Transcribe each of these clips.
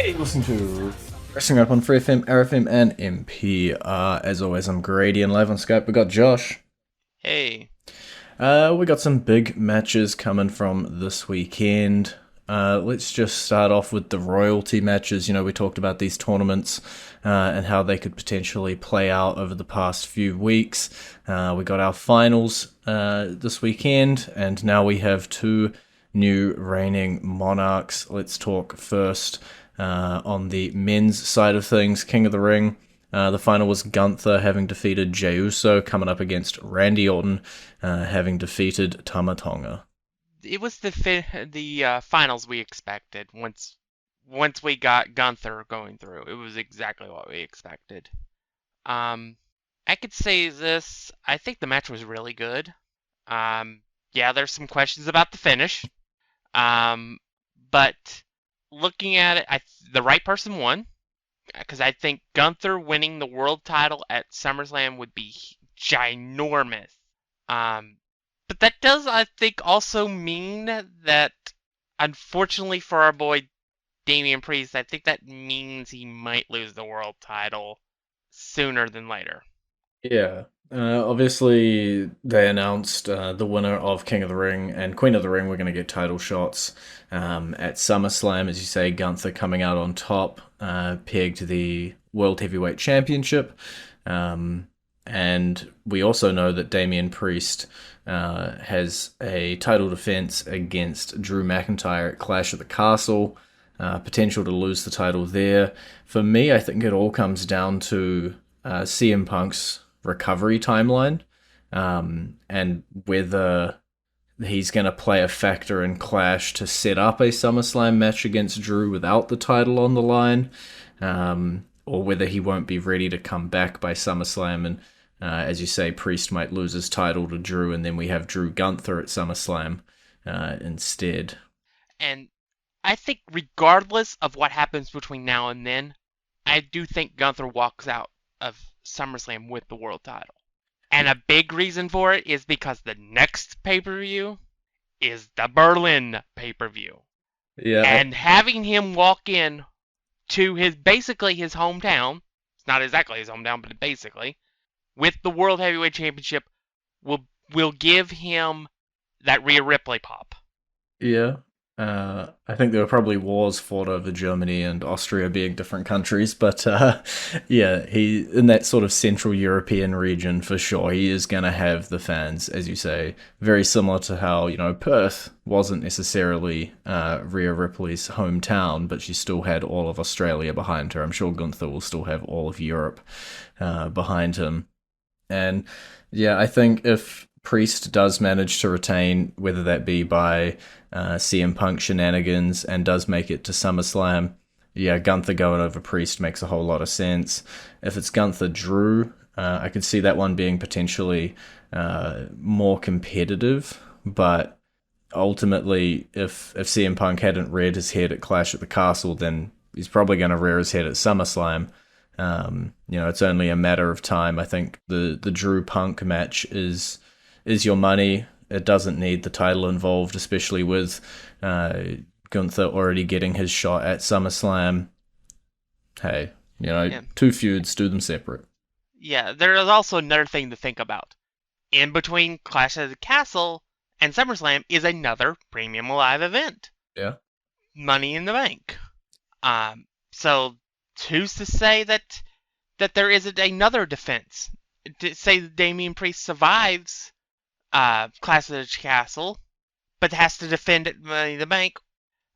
Hey, listen to Wrestling Up on FreeFM, ArrowFM, and MPR. As always, I'm Grady, and live on Skype we got Josh. Hey, We got some big matches coming from this weekend. Let's just start off with the royalty matches. You know, we talked about these tournaments and how they could potentially play out over the past few weeks. We got our finals this weekend, and now we have two new reigning monarchs. Let's talk first on the men's side of things. King of the Ring. The final was Gunther having defeated Jey Uso, coming up against Randy Orton having defeated Tama Tonga. it was the finals we expected. Once we got Gunther going through, it was exactly what we expected. Um, I could say this. I think the match was really good. Yeah, there's some questions about the finish. Um, but looking at it, the right person won because I think Gunther winning the world title at SummerSlam would be ginormous. Um, but that does, I think, also mean that, unfortunately for our boy Damian Priest, I think that means he might lose the world title sooner than later. Yeah. Obviously, they announced the winner of King of the Ring and Queen of the Ring were going to get title shots at SummerSlam. As you say, Gunther coming out on top, pegged the World Heavyweight Championship. Um, and we also know that Damian Priest has a title defense against Drew McIntyre at Clash at the Castle. Potential to lose the title there. For me, I think it all comes down to CM Punk's recovery timeline and whether he's going to play a factor in Clash to set up a SummerSlam match against Drew without the title on the line, or whether he won't be ready to come back by SummerSlam. And as you say, Priest might lose his title to Drew, and then we have Drew Gunther at SummerSlam instead. And I think, regardless of what happens between now and then, I do think Gunther walks out of SummerSlam with the world title. And a big reason for it is because the next pay-per-view is the Berlin pay-per-view. Yeah, And having him walk in to basically his hometown, it's not exactly his hometown, but basically, with the World Heavyweight Championship will give him that Rhea Ripley pop. yeah. I think there were probably wars fought over Germany and Austria being different countries, but yeah, he in that sort of Central European region for sure. He is going to have the fans, as you say, very similar to how Perth wasn't necessarily Rhea Ripley's hometown, but she still had all of Australia behind her. I'm sure Gunther will still have all of Europe behind him, and yeah, I think if Priest does manage to retain, whether that be by CM Punk shenanigans, and does make it to SummerSlam, yeah, Gunther going over Priest makes a whole lot of sense. If it's Gunther Drew, I could see that one being potentially more competitive, but ultimately, if CM Punk hadn't reared his head at Clash at the Castle, then he's probably going to rear his head at SummerSlam. It's only a matter of time. I think the Drew Punk match is your money. It doesn't need the title involved, especially with Gunther already getting his shot at SummerSlam. Hey, Yeah. two feuds, do them separate. Yeah, there is also another thing to think about. In between Clash of the Castle and SummerSlam is another premium live event, Yeah. Money in the Bank. So who's to say that there isn't another defense? To say that Damian Priest survives Clash of the Castle, but has to defend it Money in the Bank,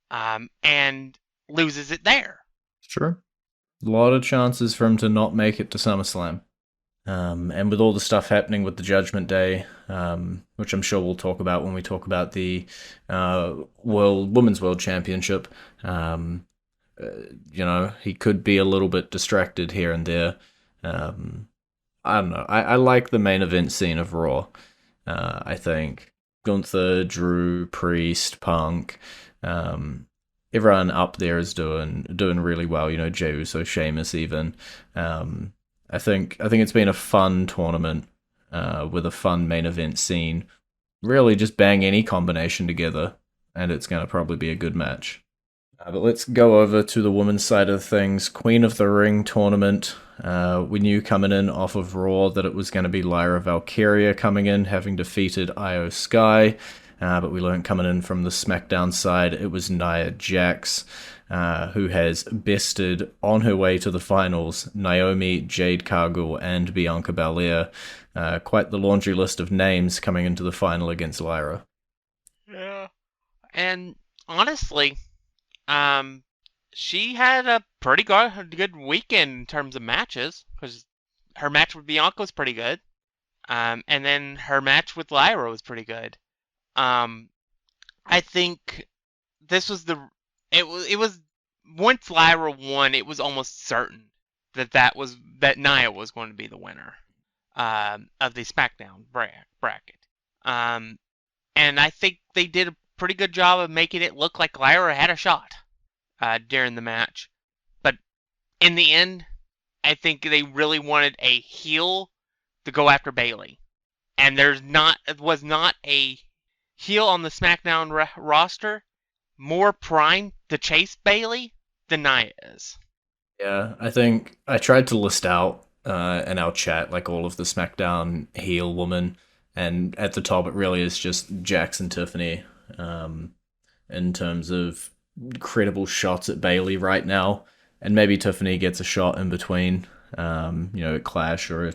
and loses it there. Sure. A lot of chances for him to not make it to SummerSlam. And with all the stuff happening with the Judgment Day, which I'm sure we'll talk about when we talk about the Women's World Championship, he could be a little bit distracted here and there. I don't know. I like the main event scene of Raw. I think Gunther, Drew, Priest, Punk, everyone up there is doing really well. Jey Uso, Sheamus, even. I think it's been a fun tournament with a fun main event scene. Really, just bang any combination together, and it's going to probably be a good match. But let's go over to the women's side of things. Queen of the Ring tournament. We knew coming in off of Raw that it was going to be Lyra Valkyria coming in, having defeated Io Sky. But we learned coming in from the SmackDown side, it was Nia Jax, who has bested on her way to the finals Naomi, Jade Cargill, and Bianca Belair. Quite the laundry list of names coming into the final against Lyra. Yeah. And honestly, Um, she had a pretty good weekend in terms of matches because her match with Bianca was pretty good. And then her match with Lyra was pretty good. Um, I think this was it was once Lyra won, it was almost certain that Nia was going to be the winner of the SmackDown bracket. Um, and I think they did a pretty good job of making it look like Lyra had a shot during the match. But in the end, I think they really wanted a heel to go after Bayley, and was not a heel on the SmackDown roster more primed to chase Bayley than Nia is. Yeah, I think I tried to list out in our chat like all of the SmackDown heel woman, and at the top it really is just Jax and Tiffany um, in terms of credible shots at Bailey right now, and maybe Tiffany gets a shot in between, at Clash or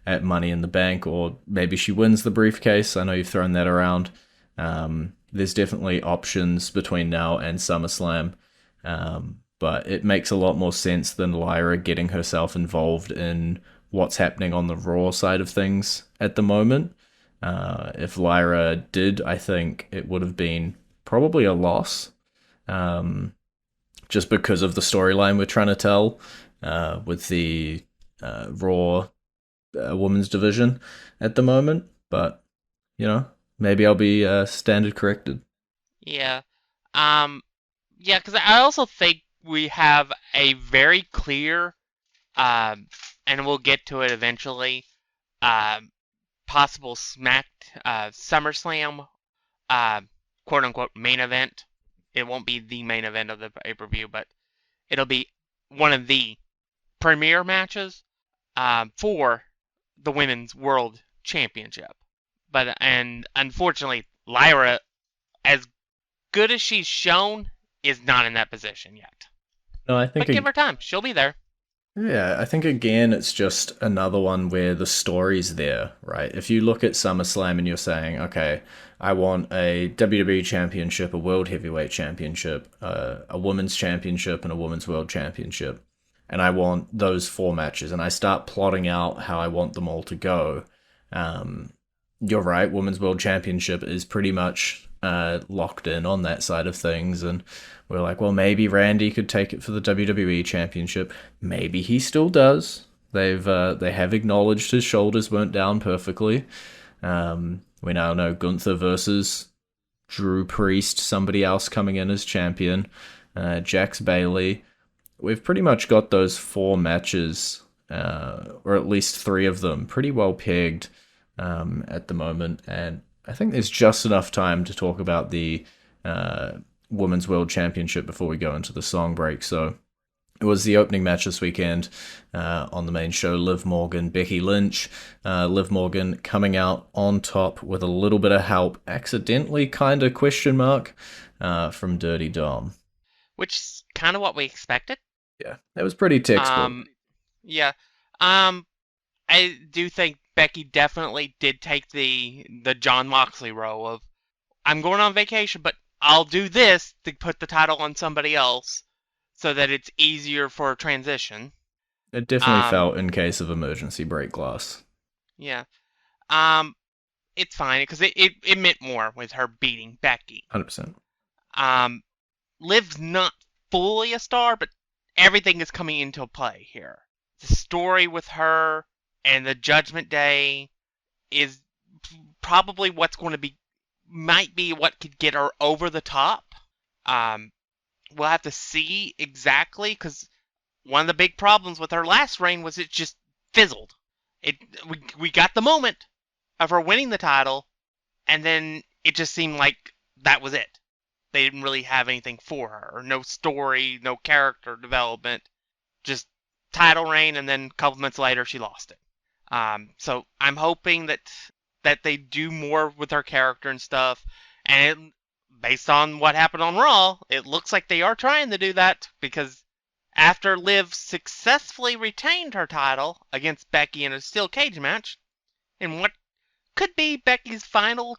at Money in the Bank, or maybe she wins the briefcase. I know you've thrown that around. There's definitely options between now and SummerSlam. But it makes a lot more sense than Lyra getting herself involved in what's happening on the Raw side of things at the moment. If Lyra did, I think it would have been probably a loss, um, just because of the storyline we're trying to tell with the Raw women's division at the moment. But, maybe I'll be standard corrected. Yeah. Um, yeah, because I also think we have a very clear, um, and we'll get to it eventually, um, possible SummerSlam, uh, quote unquote main event. It won't be the main event of the pay per view, but it'll be one of the premier matches for the Women's World Championship. And unfortunately, Lyra, as good as she's shown, is not in that position yet. No, I think But give her time; she'll be there. Yeah, I think again it's just another one where the story's there, right? If you look at SummerSlam and you're saying, okay, I want a WWE Championship, a World Heavyweight Championship, a Women's Championship, and a Women's World Championship, and I want those four matches, and I start plotting out how I want them all to go. Um, you're right, Women's World Championship is pretty much locked in on that side of things, and we're like, well, maybe Randy could take it for the WWE Championship. Maybe he still does. They have acknowledged his shoulders weren't down perfectly. We now know Gunther versus Drew Priest, somebody else coming in as champion, Jax Bailey. We've pretty much got those four matches, or at least three of them, pretty well pegged at the moment. And I think there's just enough time to talk about the Women's World Championship before we go into the song break. So it was the opening match this weekend on the main show. Liv Morgan, Becky Lynch. Liv Morgan coming out on top with a little bit of help, accidentally kind of question mark, from Dirty Dom. Which is kind of what we expected. Yeah, that was pretty textbook. Yeah. I do think Becky definitely did take the John Moxley role of I'm going on vacation, but I'll do this to put the title on somebody else so that it's easier for a transition. It definitely felt in case of emergency break glass. Yeah. It's fine because it meant more with her beating Becky. 100%. Liv's not fully a star, but everything is coming into play here. The story with her and the Judgment Day is probably might be what could get her over the top. We'll have to see exactly because one of the big problems with her last reign was it just fizzled. We got the moment of her winning the title, and then it just seemed like that was it. they didn't really have anything for her, or no story, no character development, just title reign, and then a couple months later she lost it. So I'm hoping that they do more with her character and stuff, and based on what happened on Raw, it looks like they are trying to do that, because after Liv successfully retained her title against Becky in a steel cage match, in what could be Becky's final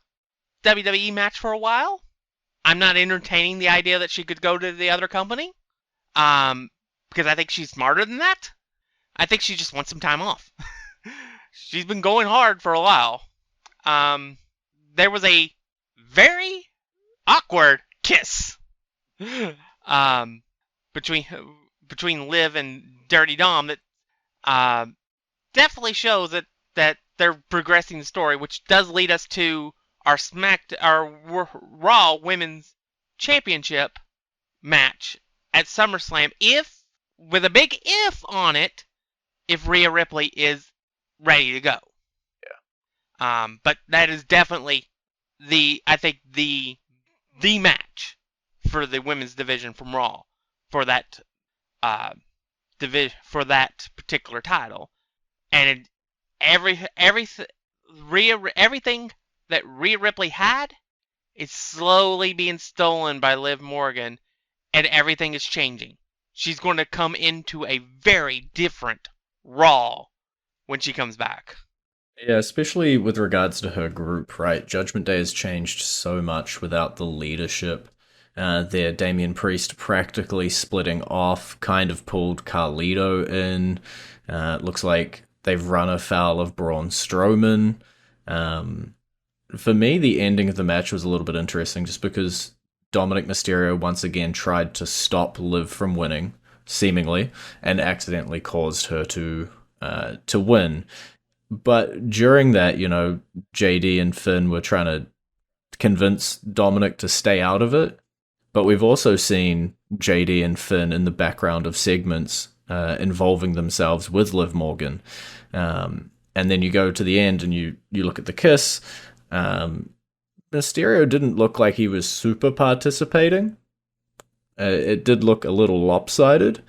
WWE match for a while, I'm not entertaining the idea that she could go to the other company, because I think she's smarter than that. I think she just wants some time off. She's been going hard for a while. There was a very awkward kiss um, between Liv and Dirty Dom that definitely shows that they're progressing the story, which does lead us to our Raw Women's Championship match at SummerSlam. If with a big if on it, if Rhea Ripley is ready to go. But that is definitely I think the match for the women's division from Raw for that for that particular title, and everything that Rhea Ripley had is slowly being stolen by Liv Morgan, and everything is changing. She's going to come into a very different Raw when she comes back. Yeah, especially with regards to her group, right? Judgment Day has changed so much without the leadership. There, Damian Priest practically splitting off, kind of pulled Carlito in. Looks like they've run afoul of Braun Strowman. For me, the ending of the match was a little bit interesting just because Dominik Mysterio once again tried to stop Liv from winning, seemingly, and accidentally caused her to win. But during that, JD and Finn were trying to convince Dominik to stay out of it. But we've also seen JD and Finn in the background of segments involving themselves with Liv Morgan. And then you go to the end and you look at the kiss. Mysterio didn't look like he was super participating. It did look a little lopsided.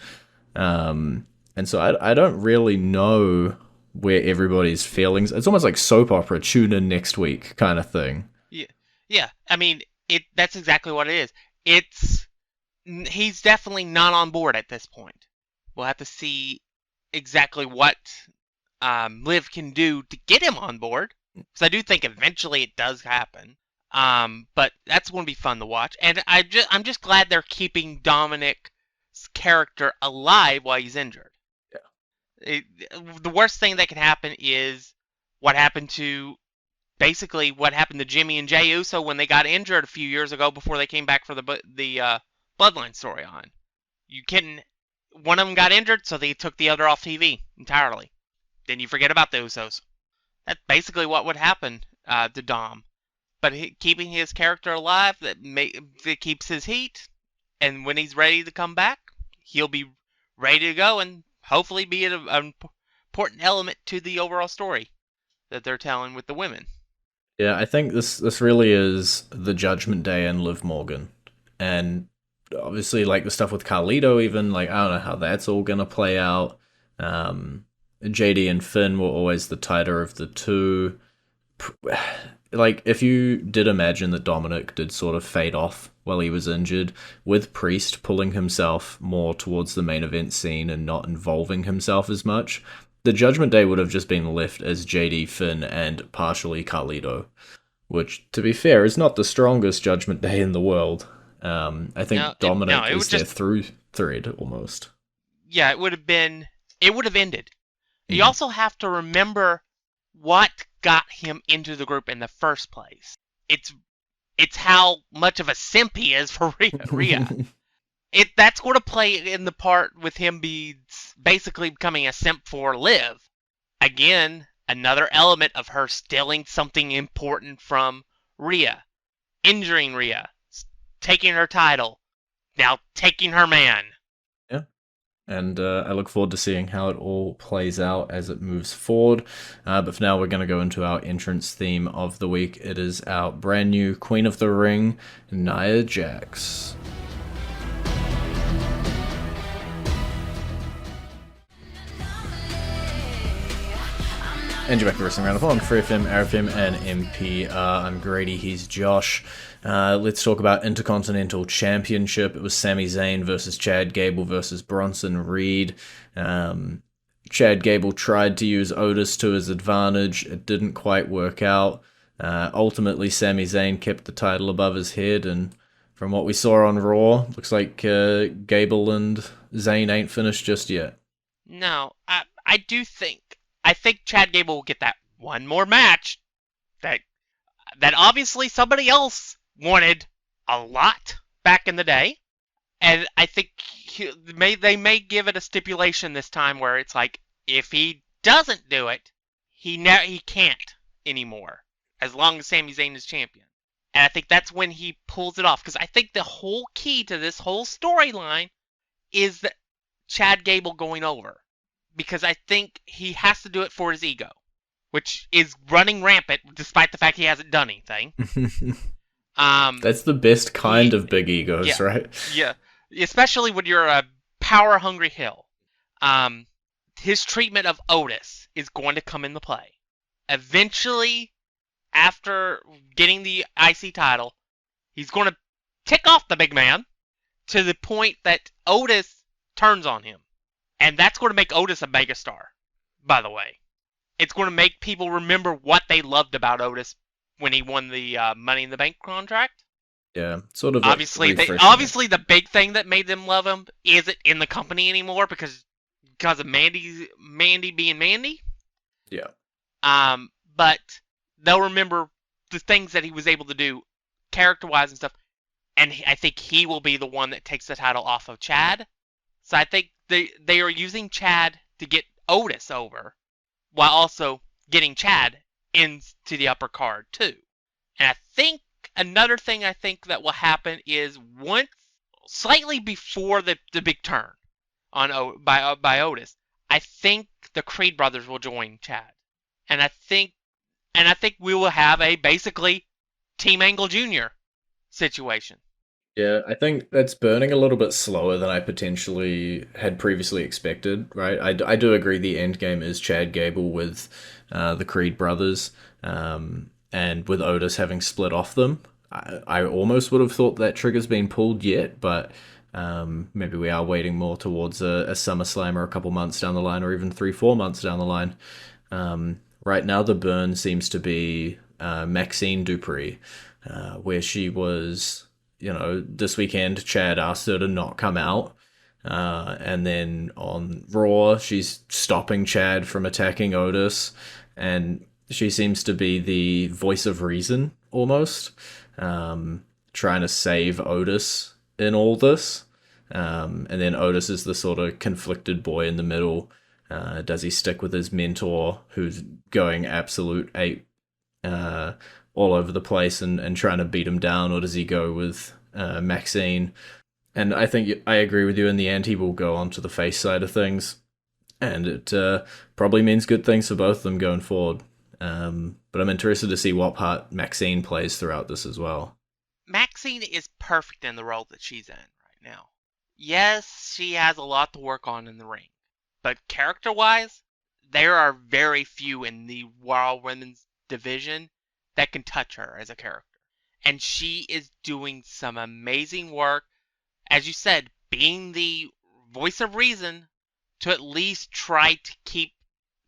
And so I don't really know where everybody's feelings. It's almost like soap opera, tune in next week kind of thing. Yeah. I mean, that's exactly what it is. He's definitely not on board at this point. We'll have to see exactly what Liv can do to get him on board, because I do think eventually it does happen. But that's going to be fun to watch, and I'm just glad they're keeping Dominik's character alive while he's injured. The worst thing that could happen is what happened to Jimmy and Jey Uso when they got injured a few years ago before they came back for the Bloodline storyline. One of them got injured, so they took the other off TV entirely. Then you forget about the Usos. That's basically what would happen to Dom. But keeping his character alive, that keeps his heat, and when he's ready to come back, he'll be ready to go and hopefully be an important element to the overall story that they're telling with the women. Yeah, I think this really is the Judgment Day and Liv Morgan. And obviously, like, the stuff with Carlito, even, like, I don't know how that's all going to play out. JD and Finn were always the tighter of the two. Like, if you did imagine that Dominik did sort of fade off while he was injured, with Priest pulling himself more towards the main event scene and not involving himself as much, the Judgment Day would have just been left as JD, Finn, and partially Carlito, which, to be fair, is not the strongest Judgment Day in the world. I think Dominik is their through thread, almost. Yeah, it would have ended. You also have to remember what got him into the group in the first place. It's how much of a simp he is for Rhea. That's going to play in the part with him basically becoming a simp for Liv. Again, another element of her stealing something important from Rhea, injuring Rhea, taking her title, now taking her man. Yeah. And I look forward to seeing how it all plays out as it moves forward. But for now, we're going to go into our entrance theme of the week. It is our brand new Queen of the Ring, Nia Jax. And you're back to Wrestling Roundup on FreeFM, ArrowFM, and MPR. I'm Grady, he's Josh. Let's talk about Intercontinental Championship. It was Sami Zayn versus Chad Gable versus Bronson Reed. Chad Gable tried to use Otis to his advantage. It didn't quite work out. Ultimately, Sami Zayn kept the title above his head, and from what we saw on Raw, looks like Gable and Zayn ain't finished just yet. No, I think Chad Gable will get that one more match that obviously somebody else wanted a lot back in the day, and I think they may give it a stipulation this time where it's like if he doesn't do it, he can't anymore as long as Sami Zayn is champion. And I think that's when he pulls it off, because I think the whole key to this whole storyline is that Chad Gable going over, because I think he has to do it for his ego, which is running rampant despite the fact he hasn't done anything. That's the best kind of big egos, right? Yeah, especially when you're a power-hungry heel. His treatment of Otis is going to come into play. Eventually, after getting the IC title, he's going to tick off the big man to the point that Otis turns on him. And that's going to make Otis a megastar, by the way. It's going to make people remember what they loved about Otis when he won the Money in the Bank contract. Yeah, sort of. Obviously, the big thing that made them love him isn't in the company anymore because of Mandy being Mandy. Yeah. But they'll remember the things that he was able to do, character-wise and stuff. And I think he will be the one that takes the title off of Chad. So I think they are using Chad to get Otis over, while also getting Chad into the upper card too. And I think another thing I think that will happen is once, slightly before the big turn by Otis, I think the Creed brothers will join Chad, and I think we will have a basically Team Angle Jr. situation. Yeah, I think that's burning a little bit slower than I potentially had previously expected, right? I do agree the end game is Chad Gable with the Creed brothers, and with Otis having split off them. I almost would have thought that trigger's been pulled yet, but maybe we are waiting more towards a SummerSlam or a couple months down the line, or even 3-4 months down the line. Right now, the burn seems to be Maxine Dupree, where she was, this weekend, Chad asked her to not come out. And then on Raw, she's stopping Chad from attacking Otis. And she seems to be the voice of reason, almost. Trying to save Otis in all this. And then Otis is the sort of conflicted boy in the middle. Does he stick with his mentor, who's going absolute ape all over the place and trying to beat him down, or does he go with Maxine? And I think I agree with you. In the end, he will go on to the face side of things, and it probably means good things for both of them going forward. But I'm interested to see what part Maxine plays throughout this as well. Maxine is perfect in the role that she's in right now. Yes, she has a lot to work on in the ring, but character-wise, there are very few in the Raw Women's division that can touch her as a character. And she is doing some amazing work, as you said, being the voice of reason to at least try to keep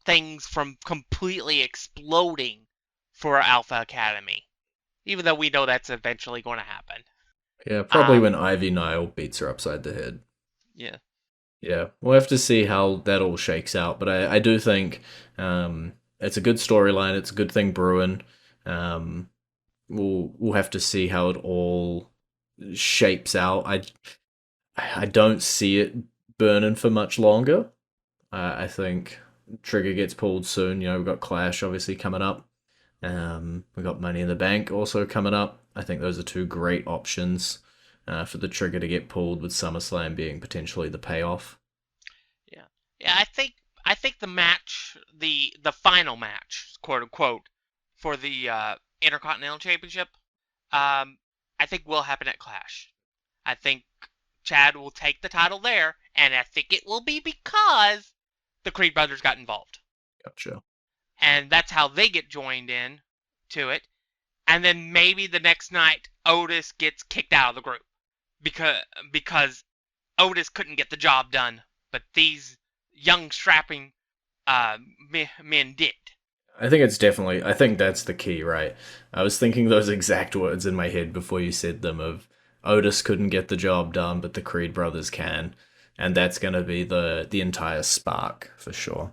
things from completely exploding for Alpha Academy. Even though we know that's eventually going to happen. Yeah, probably when Ivy Nile beats her upside the head. Yeah. Yeah, we'll have to see how that all shakes out. But I do think it's a good storyline. It's a good thing brewing. We'll have to see how it all shapes out. I don't see it burning for much longer. I think Trigger gets pulled soon. We've got Clash obviously coming up. We've got Money in the Bank also coming up. I think those are two great options for the Trigger to get pulled, with SummerSlam being potentially the payoff. Yeah, I think the match, the final match, quote unquote, for the Intercontinental Championship, um, I think will happen at Clash. I think Chad will take the title there, and I think it will be because the Creed brothers got involved, Gotcha. and that's how they get joined in to it. And then maybe the next night Otis gets kicked out of the group because Otis couldn't get the job done, but these young strapping uh, men did. I think that's the key, right? I was thinking those exact words in my head before you said them of Otis couldn't get the job done, but the Creed brothers can. And that's going to be the entire spark for sure.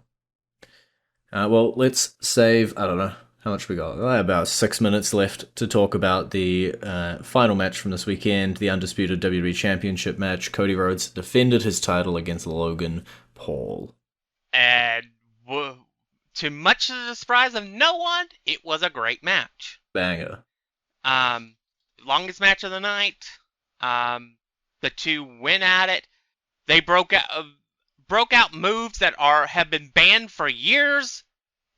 Well, let's save, I don't know, how much we got? About 6 minutes left to talk about the final match from this weekend, the undisputed WWE Championship match. Cody Rhodes defended his title against Logan Paul. And to much to the surprise of no one, it was a great match. Banger. Um, Longest match of the night. The two went at it. They broke out moves that have been banned for years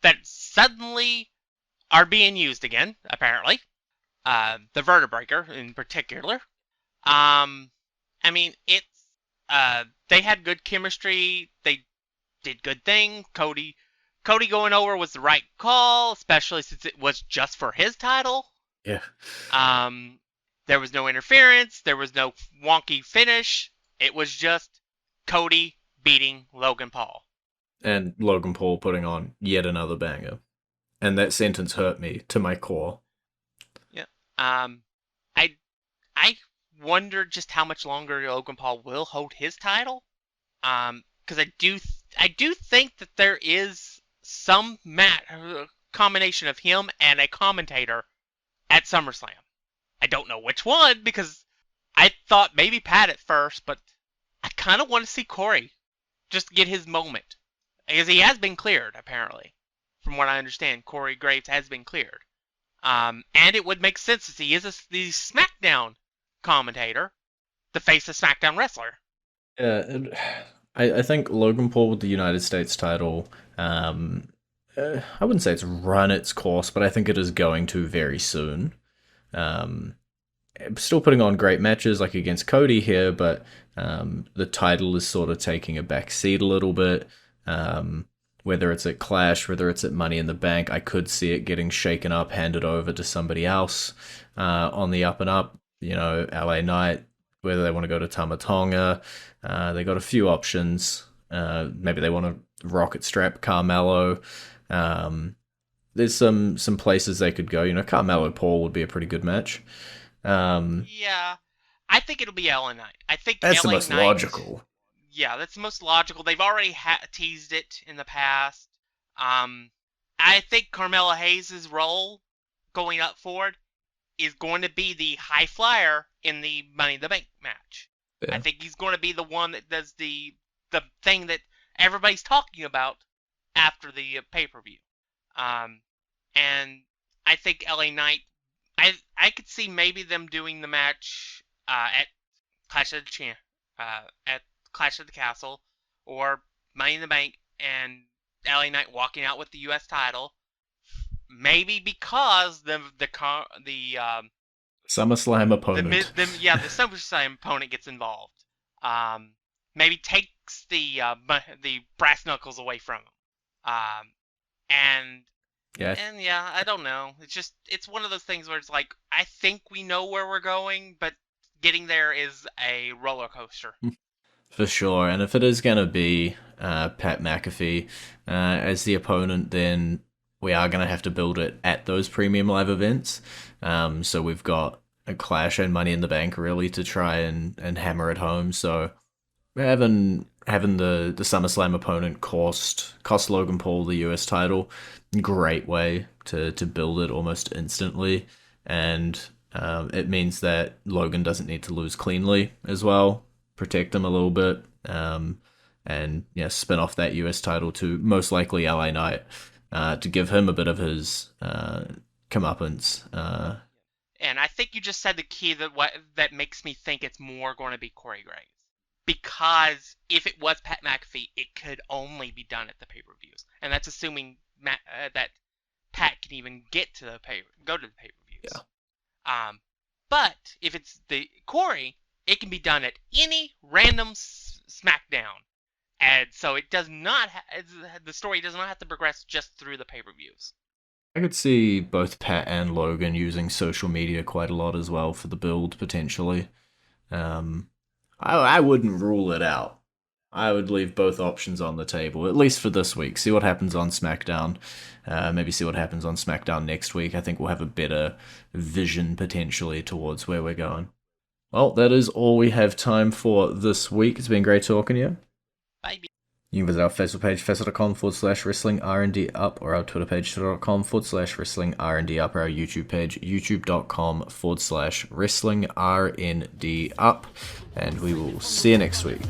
that suddenly are being used again. Apparently, the Vertebreaker in particular. I mean, they had good chemistry. They did good things. Cody going over was the right call, especially since it was just for his title. Yeah. There was no interference. There was no wonky finish. It was just Cody beating Logan Paul. And Logan Paul putting on yet another banger. And that sentence hurt me to my core. Yeah. I I wonder just how much longer Logan Paul will hold his title. Because I do think that there is some combination of him and a commentator at SummerSlam. I don't know which one because I thought maybe Pat at first, but I kind of want to see Corey just get his moment because he has been cleared apparently. From what I understand, Corey Graves has been cleared. And it would make sense since he is the SmackDown commentator, the face of SmackDown wrestler. Yeah, I think Logan Paul with the United States title, I wouldn't say it's run its course, but I think it is going to very soon. Um, Still putting on great matches like against Cody here, but the title is sort of taking a back seat a little bit. Whether it's at Clash, whether it's at Money in the Bank, I could see it getting shaken up, handed over to somebody else on the up and up. You know, LA Knight, whether they want to go to Tama Tonga. They got a few options. Maybe they want to rocket strap Carmelo. There's some places they could go. You know, Carmelo Paul would be a pretty good match. Yeah, I think it'll be LA Knight. I think That's the LA most Knight. logical. Yeah, that's the most logical. They've already teased it in the past. I think Carmelo Hayes' role going up forward is going to be the high flyer in the Money in the Bank match. I Yeah. think he's going to be the one that does the thing that everybody's talking about after the pay-per-view. And I think LA Knight. I could see maybe them doing the match at Clash of the at Clash of the Castle or Money in the Bank and LA Knight walking out with the U.S. title. Maybe because the SummerSlam opponent. the SummerSlam opponent gets involved. Maybe takes the brass knuckles away from him. And Yeah, yeah, I don't know. It's one of those things where it's like I think we know where we're going, but getting there is a roller coaster. for sure. And if it is going to be Pat McAfee as the opponent, then we are going to have to build it at those premium live events. So we've got a Clash and Money in the Bank really to try and hammer it home. So having the SummerSlam opponent cost Logan Paul the US title, great way to build it almost instantly, and it means that Logan doesn't need to lose cleanly as well, protect him a little bit, and yeah, spin off that US title to most likely LA Knight to give him a bit of his comeuppance. And I think you just said the key that makes me think it's more going to be Corey Graves because if it was Pat McAfee, it could only be done at the pay-per-views, and that's assuming that Pat can even go to the pay-per-views. Yeah. But if it's the Corey, it can be done at any random SmackDown, and so it does not. The story does not have to progress just through the pay-per-views. I could see both Pat and Logan using social media quite a lot as well for the build, potentially. I wouldn't rule it out. I would leave both options on the table, at least for this week. See what happens on SmackDown. Maybe see what happens on SmackDown next week. I think we'll have a better vision, potentially, towards where we're going. Well, that is all we have time for this week. It's been great talking to you. Bye. You can visit our Facebook page, facebook.com/wrestling R&D up, or our Twitter page, twitter.com/wrestling R&D up, or our YouTube page, youtube.com/wrestling RND up. And we will see you next week.